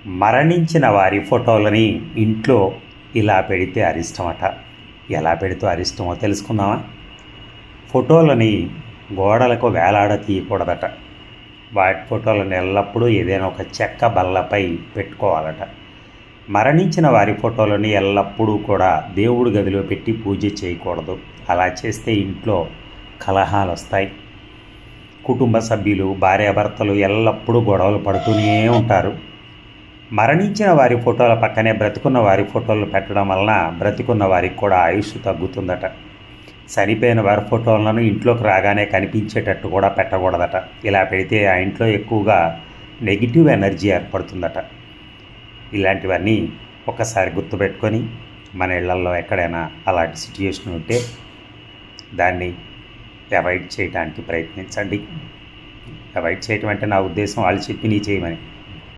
మరణించిన వారి ఫోటోలని ఇంట్లో ఇలా పెడితే అరిష్టమట. ఎలా పెడితే అరిష్టమో తెలుసుకుందామా? ఫోటోలని గోడలకు వేలాడతీయకూడదట. వాటి ఫోటోలను ఎల్లప్పుడూ ఏదైనా ఒక చెక్క బల్లపై పెట్టుకోవాలట. మరణించిన వారి ఫోటోలని ఎల్లప్పుడూ కూడా దేవుడి గదిలో పెట్టి పూజ చేయకూడదు. అలా చేస్తే ఇంట్లో కలహాలు వస్తాయి. కుటుంబ సభ్యులు, భార్యాభర్తలు ఎల్లప్పుడూ గొడవలు పడుతూనే ఉంటారు. మరణించిన వారి ఫోటోల పక్కనే బ్రతికున్న వారి ఫోటోలు పెట్టడం వలన బ్రతికున్న వారికి కూడా ఆయుష్ తగ్గుతుందట. చనిపోయిన వారి ఫోటోలను ఇంట్లోకి రాగానే కనిపించేటట్టు కూడా పెట్టకూడదట. ఇలా పెడితే ఆ ఇంట్లో ఎక్కువగా నెగిటివ్ ఎనర్జీ ఏర్పడుతుందట. ఇలాంటివన్నీ ఒకసారి గుర్తుపెట్టుకొని మన ఇళ్లల్లో ఎక్కడైనా అలాంటి సిచ్యుయేషన్ ఉంటే దాన్ని అవాయిడ్ చేయడానికి ప్రయత్నించండి. అవాయిడ్ చేయటం అంటే నా ఉద్దేశం వాళ్ళు చెప్పి నీ చేయమని.